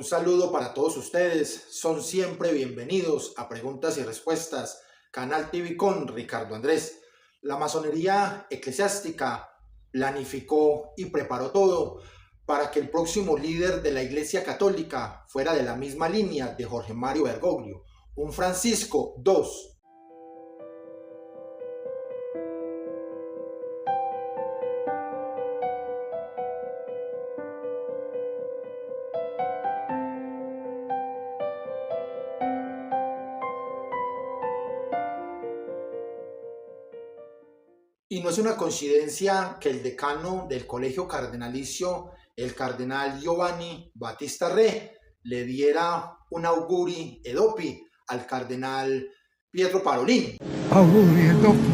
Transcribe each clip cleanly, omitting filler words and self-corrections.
Un saludo para todos ustedes, son siempre bienvenidos a Preguntas y Respuestas, Canal TV con Ricardo Andrés. La masonería eclesiástica planificó y preparó todo para que el próximo líder de la Iglesia Católica fuera de la misma línea de Jorge Mario Bergoglio, un Francisco II. Y no es una coincidencia que el decano del Colegio Cardenalicio, el cardenal Giovanni Battista Re, le diera un auguri edopi al cardenal Pietro Parolin. Auguri edopi.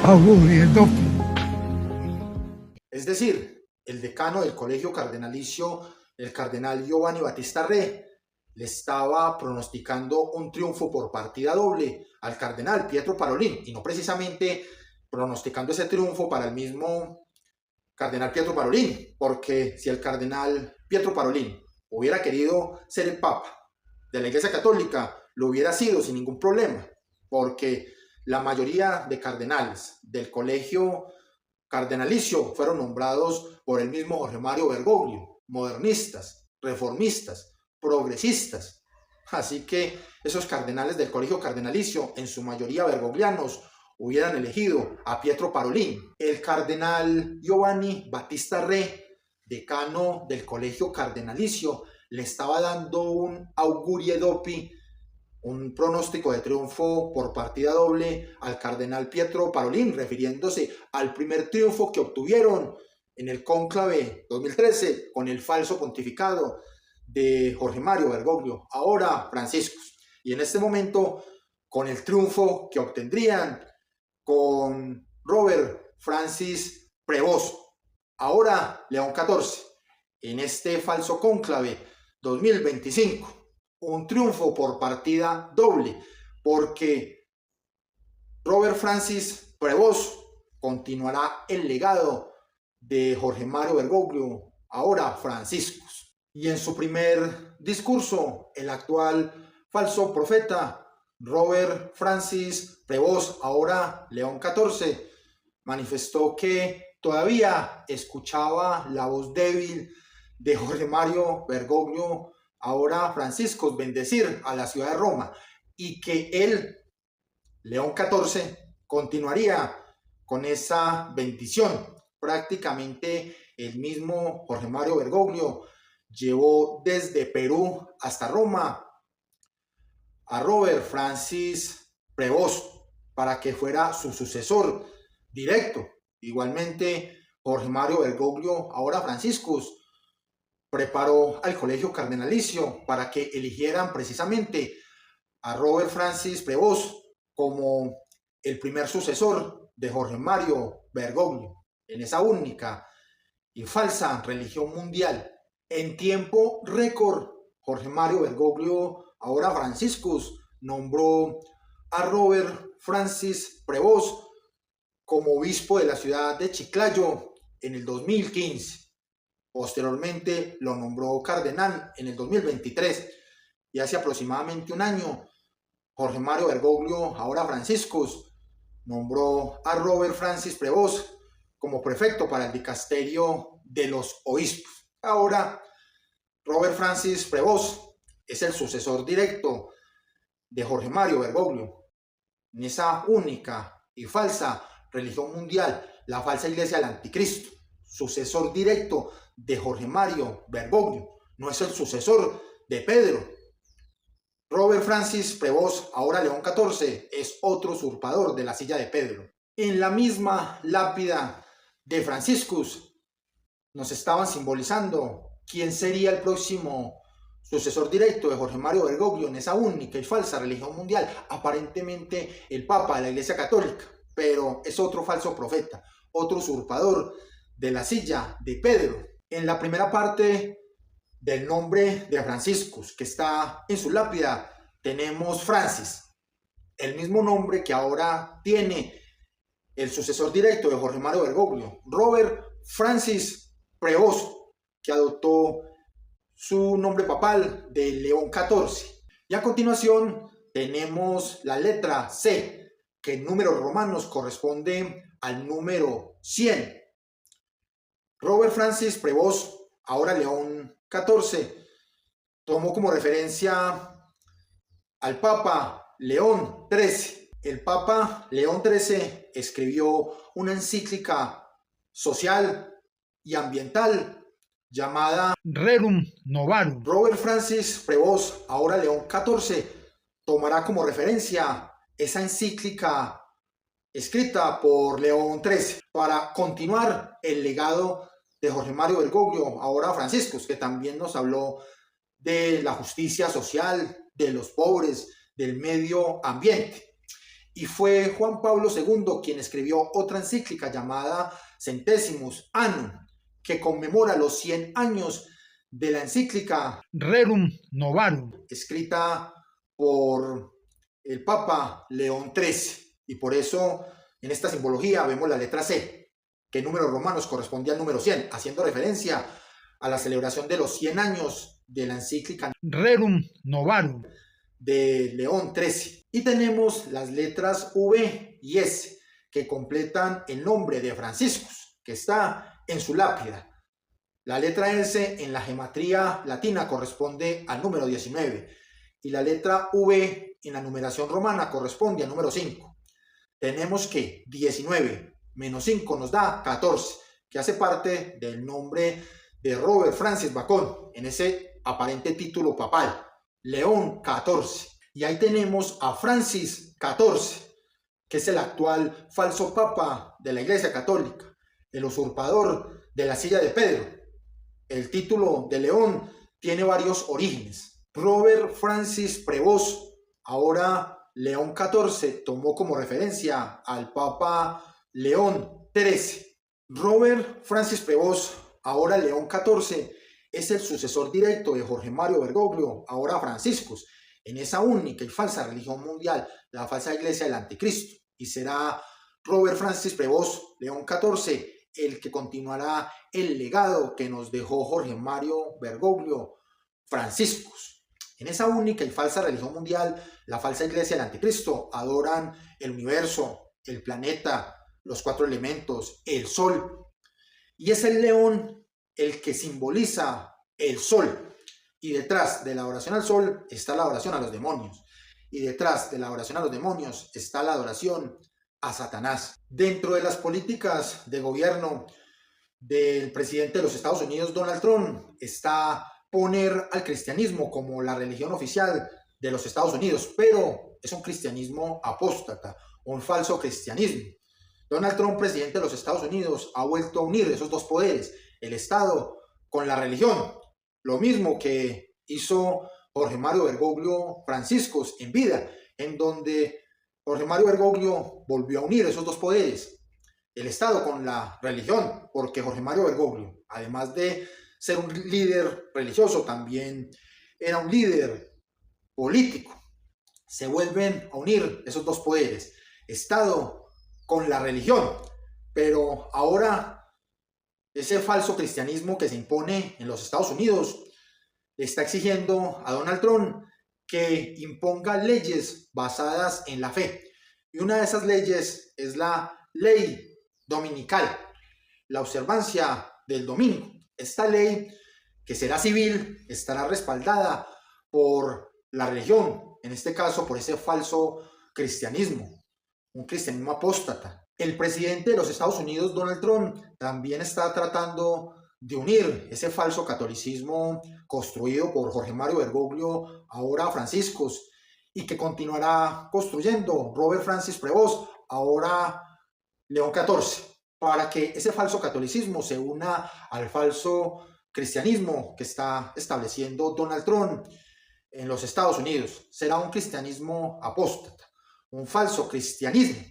Auguri edopi. Es decir, el decano del Colegio Cardenalicio, el cardenal Giovanni Battista Re, le estaba pronosticando un triunfo por partida doble al cardenal Pietro Parolin, y no precisamente pronosticando ese triunfo para el mismo cardenal Pietro Parolin, porque si el cardenal Pietro Parolin hubiera querido ser el papa de la Iglesia Católica, lo hubiera sido sin ningún problema, porque la mayoría de cardenales del colegio cardenalicio fueron nombrados por el mismo Jorge Mario Bergoglio, modernistas, reformistas, progresistas. Así que esos cardenales del colegio cardenalicio, en su mayoría bergoglianos, hubieran elegido a Pietro Parolin. El cardenal Giovanni Battista Re, decano del colegio cardenalicio, le estaba dando un augurie dopi, un pronóstico de triunfo por partida doble al cardenal Pietro Parolin, refiriéndose al primer triunfo que obtuvieron en el cónclave 2013 con el falso pontificado de Jorge Mario Bergoglio, ahora franciscos, y en este momento con el triunfo que obtendrían con Robert Francis Prevost, ahora León XIV, en este falso cónclave 2025. Un triunfo por partida doble, porque Robert Francis Prevost continuará el legado de Jorge Mario Bergoglio, ahora franciscos. Y en su primer discurso, el actual falso profeta Robert Francis Prevost, ahora León XIV, manifestó que todavía escuchaba la voz débil de Jorge Mario Bergoglio, ahora franciscos, bendecir a la ciudad de Roma, y que él, León XIV, continuaría con esa bendición. Prácticamente el mismo Jorge Mario Bergoglio llevó desde Perú hasta Roma a Robert Francis Prevost para que fuera su sucesor directo. Igualmente, Jorge Mario Bergoglio, ahora franciscos, preparó al colegio cardenalicio para que eligieran precisamente a Robert Francis Prevost como el primer sucesor de Jorge Mario Bergoglio en esa única y falsa religión mundial. En tiempo récord, Jorge Mario Bergoglio, ahora franciscus, nombró a Robert Francis Prevost como obispo de la ciudad de Chiclayo en el 2015. Posteriormente lo nombró cardenal en el 2023, y hace aproximadamente un año Jorge Mario Bergoglio, ahora franciscus, nombró a Robert Francis Prevost como prefecto para el dicasterio de los obispos. Ahora Robert Francis Prevost es el sucesor directo de Jorge Mario Bergoglio en esa única y falsa religión mundial, la falsa iglesia del anticristo. Sucesor directo de Jorge Mario Bergoglio, no es el sucesor de Pedro. Robert Francis Prevost, ahora León XIV, es otro usurpador de la silla de Pedro. En la misma lápida de franciscus nos estaban simbolizando quién sería el próximo sucesor directo de Jorge Mario Bergoglio en esa única y falsa religión mundial. Aparentemente el Papa de la Iglesia Católica, pero es otro falso profeta, otro usurpador de la silla de Pedro. En la primera parte del nombre de franciscus que está en su lápida tenemos Francis, el mismo nombre que ahora tiene el sucesor directo de Jorge Mario Bergoglio, Robert Francis Prevost, que adoptó su nombre papal de León XIV. Y a continuación tenemos la letra C, que en números romanos corresponde al número 100. Robert Francis Prevost, ahora León XIV, tomó como referencia al Papa León XIII. El Papa León XIII escribió una encíclica social y ambiental llamada Rerum Novarum. Robert Francis Prevost, ahora León XIV, tomará como referencia esa encíclica escrita por León XIII para continuar el legado de Jorge Mario Bergoglio, ahora Franciscus, que también nos habló de la justicia social, de los pobres, del medio ambiente. Y fue Juan Pablo II quien escribió otra encíclica llamada Centesimus Annum, que conmemora los 100 años de la encíclica Rerum Novarum, escrita por el Papa León XIII. Y por eso en esta simbología vemos la letra C, que en números romanos correspondía al número 100, haciendo referencia a la celebración de los 100 años de la encíclica Rerum Novarum de León XIII. Y tenemos las letras V y S, que completan el nombre de Franciscus, que está en su lápida. La letra S en la gematría latina corresponde al número 19 y la letra V en la numeración romana corresponde al número 5. Tenemos que 19 menos 5 nos da 14, que hace parte del nombre de Robert Francis Bacon en ese aparente título papal, León XIV. Y ahí tenemos a Francis XIV, que es el actual falso papa de la Iglesia Católica, el usurpador de la silla de Pedro. El título de León tiene varios orígenes. Robert Francis Prevost, ahora León XIV, tomó como referencia al Papa León XIII. Robert Francis Prevost, ahora León XIV, es el sucesor directo de Jorge Mario Bergoglio, ahora Franciscus, en esa única y falsa religión mundial, la falsa iglesia del anticristo. Y será Robert Francis Prevost, León XIV, el que continuará el legado que nos dejó Jorge Mario Bergoglio, Franciscus. En esa única y falsa religión mundial, la falsa iglesia del anticristo, adoran el universo, el planeta, los 4 elementos, el sol. Y es el león el que simboliza el sol. Y detrás de la adoración al sol está la adoración a los demonios. Y detrás de la adoración a los demonios está la adoración a Satanás. Dentro de las políticas de gobierno del presidente de los Estados Unidos, Donald Trump, está poner al cristianismo como la religión oficial de los Estados Unidos, pero es un cristianismo apóstata, un falso cristianismo. Donald Trump, presidente de los Estados Unidos, ha vuelto a unir esos dos poderes, el Estado con la religión, lo mismo que hizo Jorge Mario Bergoglio Franciscus en vida, en donde Jorge Mario Bergoglio volvió a unir esos dos poderes, el Estado con la religión, porque Jorge Mario Bergoglio, además de ser un líder religioso, también era un líder político. Se vuelven a unir esos dos poderes, Estado con la religión, pero ahora ese falso cristianismo que se impone en los Estados Unidos le está exigiendo a Donald Trump que imponga leyes basadas en la fe. Y una de esas leyes es la ley dominical, la observancia del domingo. Esta ley, que será civil, estará respaldada por la religión, en este caso por ese falso cristianismo, un cristianismo apóstata. El presidente de los Estados Unidos, Donald Trump, también está tratando de unir ese falso catolicismo construido por Jorge Mario Bergoglio, ahora Franciscus, y que continuará construyendo Robert Francis Prevost, ahora León XIV, para que ese falso catolicismo se una al falso cristianismo que está estableciendo Donald Trump en los Estados Unidos. Será un cristianismo apóstata, un falso cristianismo.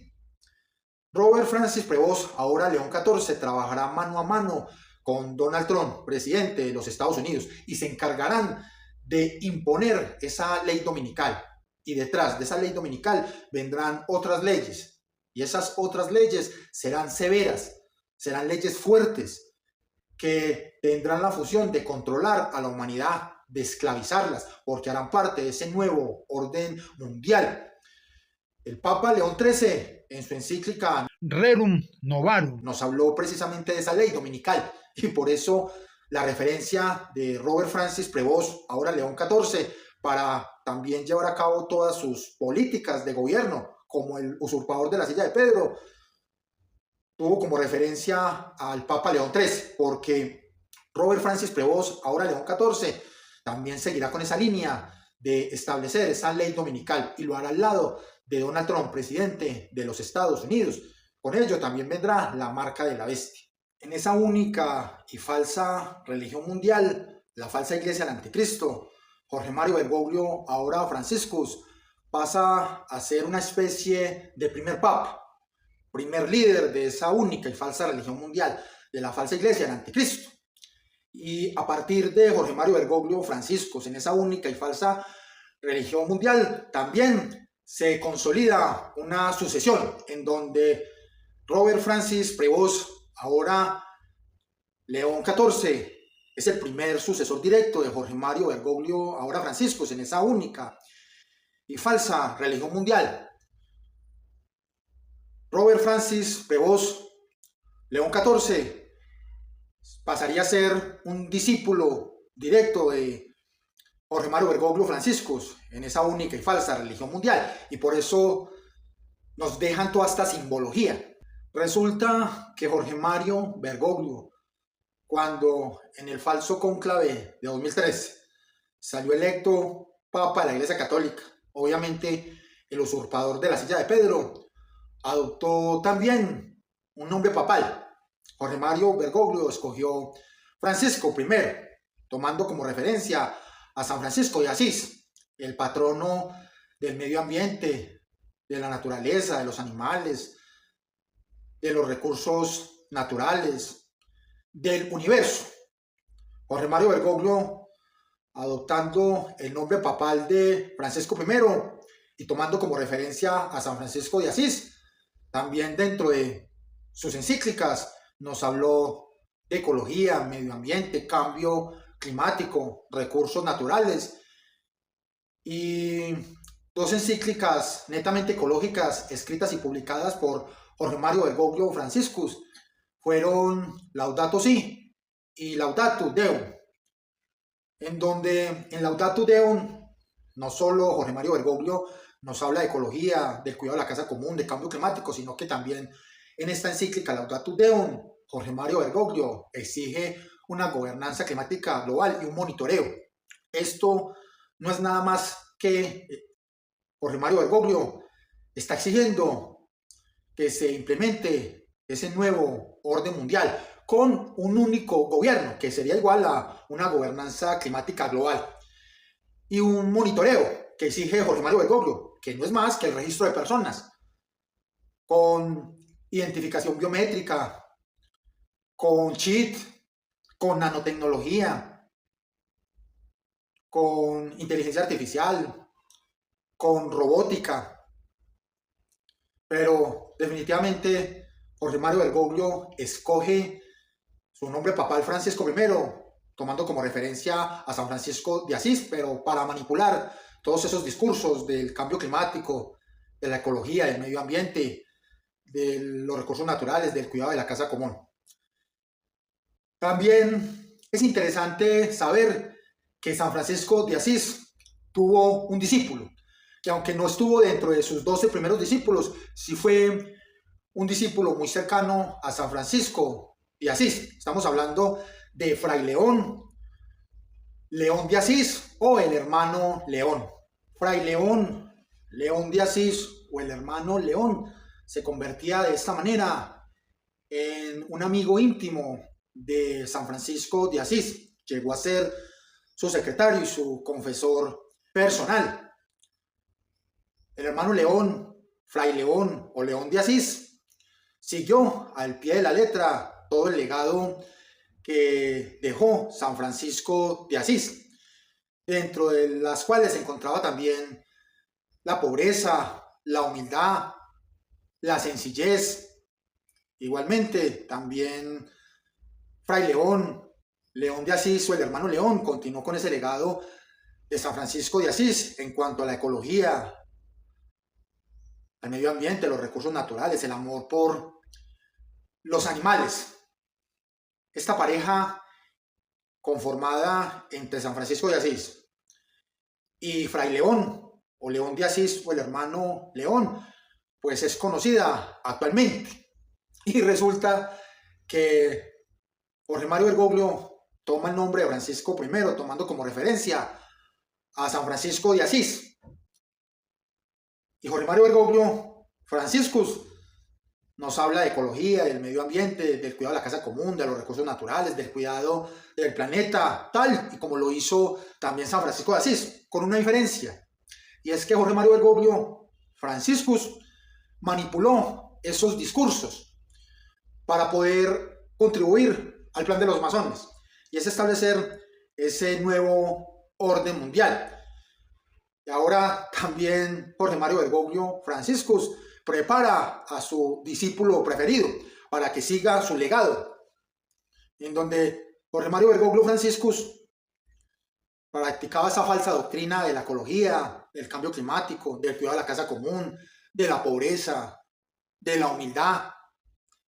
Robert Francis Prevost, ahora León XIV, trabajará mano a mano con Donald Trump, presidente de los Estados Unidos, y se encargarán de imponer esa ley dominical. Y detrás de esa ley dominical vendrán otras leyes. Y esas otras leyes serán severas, serán leyes fuertes, que tendrán la función de controlar a la humanidad, de esclavizarlas, porque harán parte de ese nuevo orden mundial. El Papa León XIII, en su encíclica Rerum Novarum. nos habló precisamente de esa ley dominical, y por eso la referencia de Robert Francis Prevost, ahora León XIV, para también llevar a cabo todas sus políticas de gobierno, como el usurpador de la silla de Pedro, tuvo como referencia al Papa León XIII, porque Robert Francis Prevost, ahora León XIV, también seguirá con esa línea de establecer esa ley dominical y lo hará al lado de Donald Trump, presidente de los Estados Unidos. Con ello también vendrá la marca de la bestia. En esa única y falsa religión mundial, la falsa iglesia del anticristo, Jorge Mario Bergoglio, ahora Franciscus, pasa a ser una especie de primer papa, primer líder de esa única y falsa religión mundial, de la falsa iglesia del anticristo. Y a partir de Jorge Mario Bergoglio, Franciscus, en esa única y falsa religión mundial, también se consolida una sucesión en donde Robert Francis Prevost, ahora León XIV, es el primer sucesor directo de Jorge Mario Bergoglio, ahora Franciscus, en esa única y falsa religión mundial. Robert Francis Prevost, León XIV, pasaría a ser un discípulo directo de Jorge Mario Bergoglio Franciscus en esa única y falsa religión mundial, y por eso nos dejan toda esta simbología. Resulta que Jorge Mario Bergoglio, cuando en el falso cónclave de 2013 salió electo Papa de la Iglesia Católica, obviamente el usurpador de la silla de Pedro, adoptó también un nombre papal. Jorge Mario Bergoglio escogió Francisco I, tomando como referencia a San Francisco de Asís, el patrono del medio ambiente, de la naturaleza, de los animales, de los recursos naturales, del universo. Jorge Mario Bergoglio, adoptando el nombre papal de Francisco I y tomando como referencia a San Francisco de Asís, también dentro de sus encíclicas nos habló de ecología, medio ambiente, cambio climático, recursos naturales, y dos encíclicas netamente ecológicas escritas y publicadas por Jorge Mario Bergoglio Franciscus fueron Laudato Si y Laudato Deum, en donde en Laudato Deum no solo Jorge Mario Bergoglio nos habla de ecología, del cuidado de la casa común, de cambio climático, sino que también en esta encíclica Laudato Deum, Jorge Mario Bergoglio exige una gobernanza climática global y un monitoreo. Esto no es nada más que Jorge Mario Bergoglio está exigiendo que se implemente ese nuevo orden mundial con un único gobierno, que sería igual a una gobernanza climática global, y un monitoreo que exige Jorge Mario Bergoglio, que no es más que el registro de personas, con identificación biométrica, con chip, con nanotecnología, con inteligencia artificial, con robótica. Pero definitivamente Jorge Mario Bergoglio escoge su nombre papal Francisco I, tomando como referencia a San Francisco de Asís, pero para manipular todos esos discursos del cambio climático, de la ecología, del medio ambiente, de los recursos naturales, del cuidado de la casa común. También es interesante saber que San Francisco de Asís tuvo un discípulo, que aunque no estuvo dentro de sus 12 primeros discípulos, sí fue un discípulo muy cercano a San Francisco de Asís. Estamos hablando de Fray León, León de Asís o el hermano León. Fray León, León de Asís o el hermano León se convertía de esta manera en un amigo íntimo de San Francisco de Asís. Llegó a ser su secretario y su confesor personal. El hermano León, Fray León o León de Asís, siguió al pie de la letra todo el legado que dejó San Francisco de Asís, dentro de las cuales se encontraba también la pobreza, la humildad, la sencillez. Igualmente, también Fray León, León de Asís o el hermano León, continuó con ese legado de San Francisco de Asís en cuanto a la ecología, al medio ambiente, los recursos naturales, el amor por los animales. Esta pareja conformada entre San Francisco de Asís y Fray León, o León de Asís, o el hermano León, pues es conocida actualmente. Y resulta que Jorge Mario Bergoglio toma el nombre de Francisco I, tomando como referencia a San Francisco de Asís. Y Jorge Mario Bergoglio, Franciscus, nos habla de ecología, del medio ambiente, del cuidado de la casa común, de los recursos naturales, del cuidado del planeta, tal y como lo hizo también San Francisco de Asís, con una diferencia. Y es que Jorge Mario Bergoglio, Franciscus, manipuló esos discursos para poder contribuir al plan de los masones, y es establecer ese nuevo orden mundial. Y ahora también Jorge Mario Bergoglio, Franciscus, prepara a su discípulo preferido para que siga su legado, en donde Jorge Mario Bergoglio, Franciscus, practicaba esa falsa doctrina de la ecología, del cambio climático, del cuidado de la casa común, de la pobreza, de la humildad,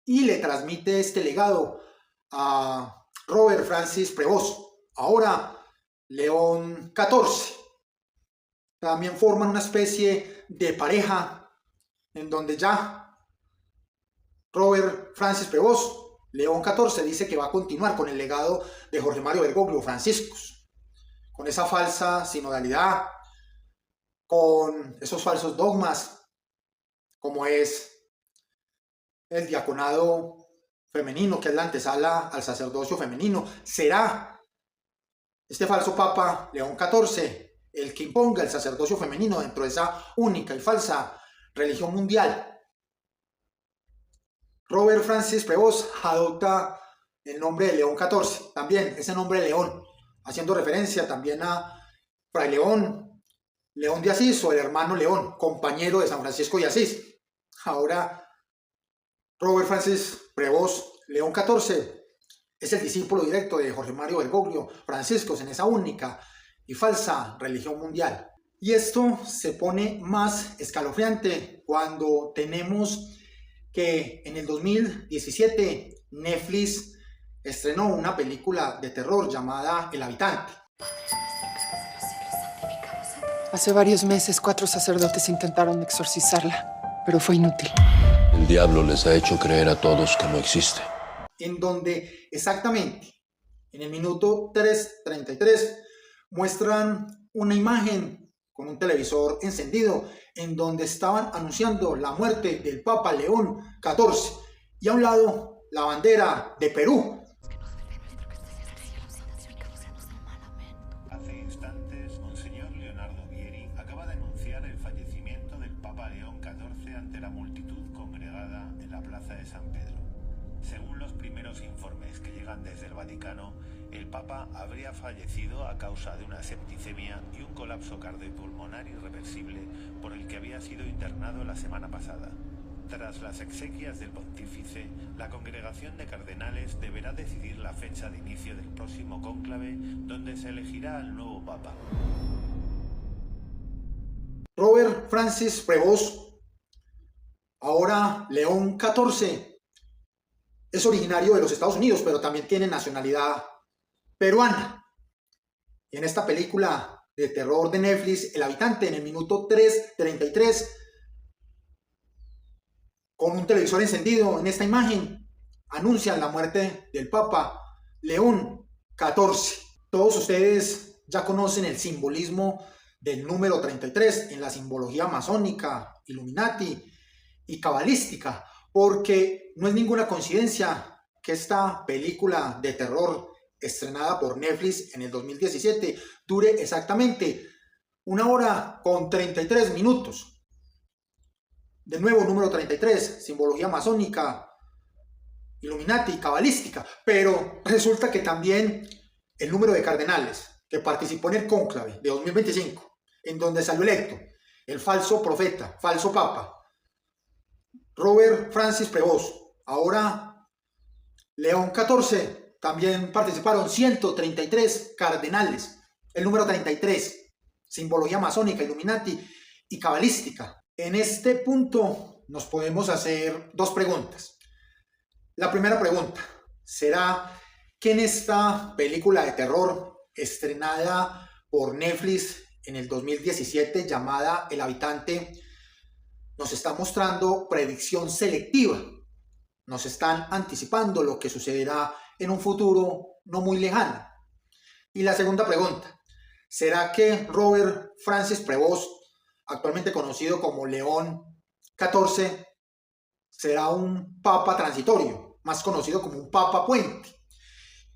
y le transmite este legado a Robert Francis Prevost, ahora León XIV. También forman una especie de pareja en donde ya Robert Francis Prevost, León XIV, dice que va a continuar con el legado de Jorge Mario Bergoglio, Franciscus, con esa falsa sinodalidad, con esos falsos dogmas, como es el diaconado femenino, que es la antesala al sacerdocio femenino. Será este falso Papa León XIV el que imponga el sacerdocio femenino dentro de esa única y falsa religión mundial. Robert Francis Prevost adopta el nombre de León XIV, también ese nombre de León, haciendo referencia también a Fray León, León de Asís, o el hermano León, compañero de San Francisco de Asís. Ahora Robert Francis Prevost, León XIV, es el discípulo directo de Jorge Mario Bergoglio, Franciscus, en esa única y falsa religión mundial. Y esto se pone más escalofriante cuando tenemos que en el 2017 Netflix estrenó una película de terror llamada El Habitante. Hace varios meses 4 sacerdotes intentaron exorcizarla, pero fue inútil. El diablo les ha hecho creer a todos que no existe. En donde exactamente en el minuto 3:33 muestran una imagen con un televisor encendido en donde estaban anunciando la muerte del Papa León XIV, y a un lado la bandera de Perú. Hace instantes, Monseñor Leonardo Vieri acaba de anunciar el fallecimiento del Papa León XIV ante la multitud congregada en la plaza de San Pedro. Según los primeros informes que llegan desde el Vaticano, el Papa habría fallecido a causa de una septicemia y un colapso cardiopulmonar irreversible por el que había sido internado la semana pasada. Tras las exequias del pontífice, la congregación de cardenales deberá decidir la fecha de inicio del próximo cónclave, donde se elegirá al nuevo Papa. Robert Francis Prevost, ahora León XIV, es originario de los Estados Unidos, pero también tiene nacionalidad peruana. Y en esta película de terror de Netflix, El Habitante, en el minuto 3:33, con un televisor encendido en esta imagen, anuncian la muerte del Papa León XIV. Todos ustedes ya conocen el simbolismo del número 33 en la simbología masónica, Illuminati y cabalística, porque no es ninguna coincidencia que esta película de terror estrenada por Netflix en el 2017 dure exactamente 1 hora con 33 minutos. De nuevo, número 33, simbología masónica, Illuminati, cabalística, pero resulta que también el número de cardenales que participó en el cónclave de 2025, en donde salió electo el falso profeta, falso papa, Robert Francis Prevost, ahora León XIV, También participaron 133 cardenales. El número 33, simbología masónica, Illuminati y cabalística. En este punto nos podemos hacer dos preguntas. La primera pregunta, ¿será que en esta película de terror estrenada por Netflix en el 2017 llamada El Habitante nos está mostrando predicción selectiva? Nos están anticipando lo que sucederá en un futuro no muy lejano. Y la segunda pregunta, ¿será que Robert Francis Prevost, actualmente conocido como León XIV, será un papa transitorio, más conocido como un papa puente?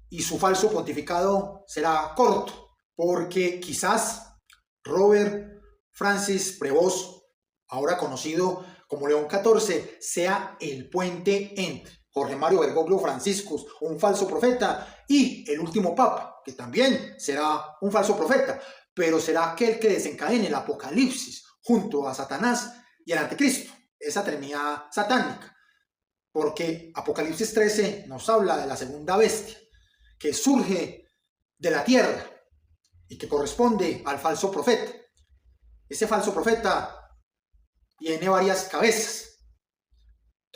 Y su falso pontificado será corto, porque quizás Robert Francis Prevost, ahora conocido como León XIV, sea el puente entre Jorge Mario Bergoglio Franciscus, un falso profeta, y el último papa, que también será un falso profeta, pero será aquel que desencadene el apocalipsis junto a Satanás y el anticristo, esa trinidad satánica, porque Apocalipsis 13 nos habla de la segunda bestia que surge de la tierra y que corresponde al falso profeta. Ese falso profeta tiene varias cabezas.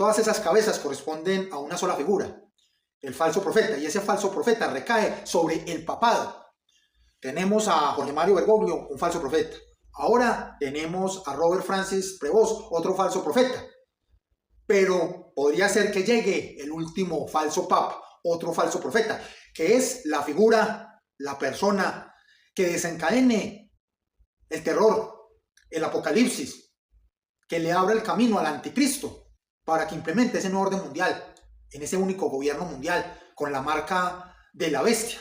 Todas esas cabezas corresponden a una sola figura, el falso profeta, y ese falso profeta recae sobre el papado. Tenemos a Jorge Mario Bergoglio, un falso profeta. Ahora tenemos a Robert Francis Prevost, otro falso profeta. Pero podría ser que llegue el último falso papa, otro falso profeta, que es la figura, la persona que desencadene el terror, el apocalipsis, que le abra el camino al anticristo para que implemente ese nuevo orden mundial, en ese único gobierno mundial, con la marca de la bestia.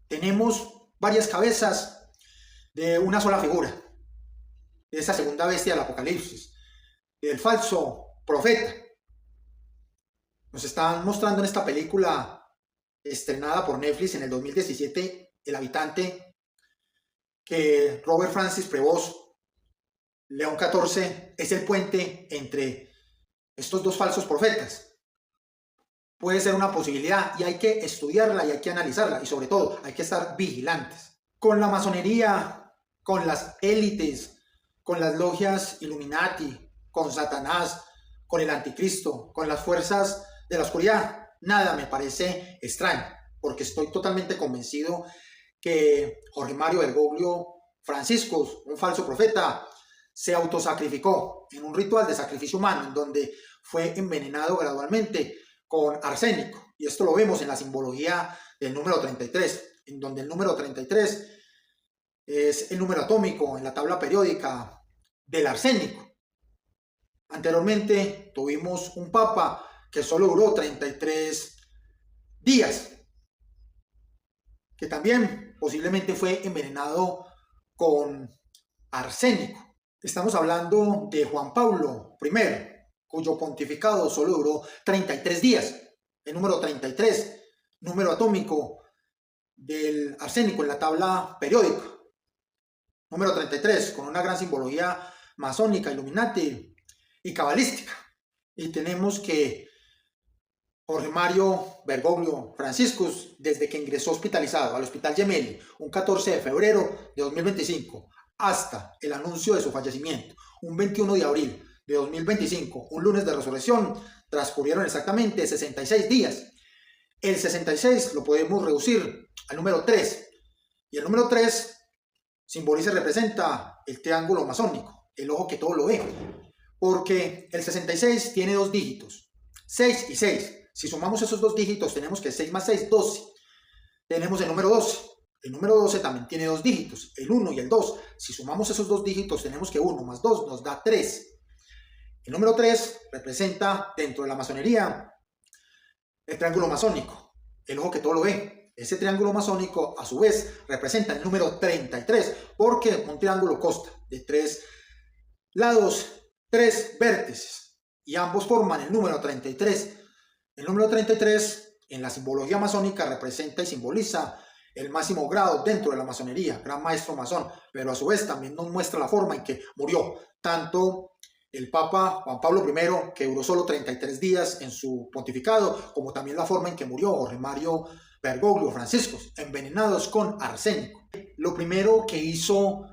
Tenemos varias cabezas de una sola figura, de esa segunda bestia del apocalipsis, del falso profeta. Nos están mostrando en esta película estrenada por Netflix en el 2017, El Habitante, que Robert Francis Prevost, León XIV, es el puente entre estos dos falsos profetas. Puede ser una posibilidad y hay que estudiarla y hay que analizarla, y sobre todo hay que estar vigilantes. Con la masonería, con las élites, con las logias Illuminati, con Satanás, con el anticristo, con las fuerzas de la oscuridad, nada me parece extraño, porque estoy totalmente convencido que Jorge Mario Bergoglio Franciscus, un falso profeta, se autosacrificó en un ritual de sacrificio humano en donde fue envenenado gradualmente con arsénico. Y esto lo vemos en la simbología del número 33, en donde el número 33 es el número atómico en la tabla periódica del arsénico. Anteriormente tuvimos un papa que solo duró 33 días, que también posiblemente fue envenenado con arsénico. Estamos hablando de Juan Pablo I, cuyo pontificado solo duró 33 días. El número 33, número atómico del arsénico en la tabla periódica. Número 33, con una gran simbología masónica, Illuminati y cabalística. Y tenemos que Jorge Mario Bergoglio Franciscus, desde que ingresó hospitalizado al Hospital Gemelli un 14 de febrero de 2025, hasta el anuncio de su fallecimiento, un 21 de abril de 2025, un lunes de resurrección, transcurrieron exactamente 66 días. El 66 lo podemos reducir al número 3, y el número 3 simboliza y representa el triángulo masónico, el ojo que todo lo ve, porque el 66 tiene dos dígitos, 6 y 6. Si sumamos esos dos dígitos, tenemos que 6 más 6, 12. Tenemos el número 12. El número 12 también tiene dos dígitos, el 1 y el 2. Si sumamos esos dos dígitos, tenemos que 1 más 2 nos da 3. El número 3 representa, dentro de la masonería, el triángulo masónico, el ojo que todo lo ve. Ese triángulo masónico, a su vez, representa el número 33, porque un triángulo consta de 3 lados, 3 vértices, y ambos forman el número 33. El número 33, en la simbología masónica, representa y simboliza el máximo grado dentro de la masonería, gran maestro masón, pero a su vez también nos muestra la forma en que murió, tanto el Papa Juan Pablo I, que duró solo 33 días en su pontificado, como también la forma en que murió Jorge Mario Bergoglio, franciscos, envenenados con arsénico. Lo primero que hizo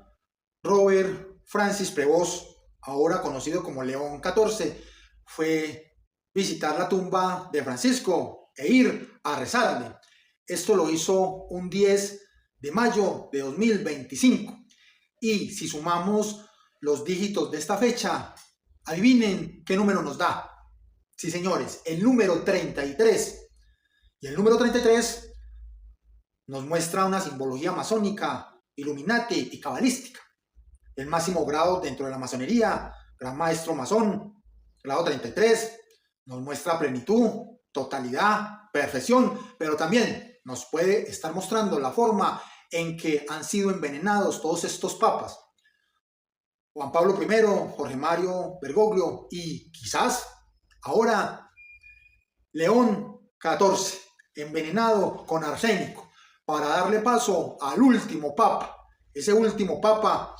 Robert Francis Prevost, ahora conocido como León XIV, fue visitar la tumba de Francisco e ir a rezarle. Esto lo hizo un 10 de mayo de 2025. Y si sumamos los dígitos de esta fecha, adivinen qué número nos da. Sí, señores, el número 33. Y el número 33 nos muestra una simbología masónica, Illuminati y cabalística. El máximo grado dentro de la masonería, gran maestro masón, grado 33, nos muestra plenitud, totalidad, perfección, pero también nos puede estar mostrando la forma en que han sido envenenados todos estos papas. Juan Pablo I, Jorge Mario Bergoglio y quizás ahora León XIV, envenenado con arsénico, para darle paso al último papa, ese último papa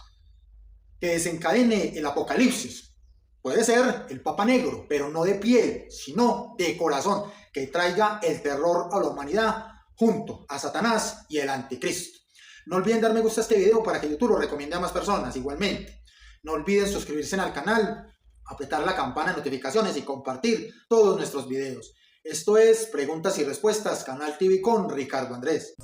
que desencadene el apocalipsis. Puede ser el papa negro, pero no de piel, sino de corazón, que traiga el terror a la humanidad junto a Satanás y el anticristo. No olviden dar me gusta a este video para que YouTube lo recomiende a más personas. Igualmente, no olviden suscribirse al canal, apretar la campana de notificaciones y compartir todos nuestros videos. Esto es Preguntas y Respuestas, Canal TV con Ricardo Andrés.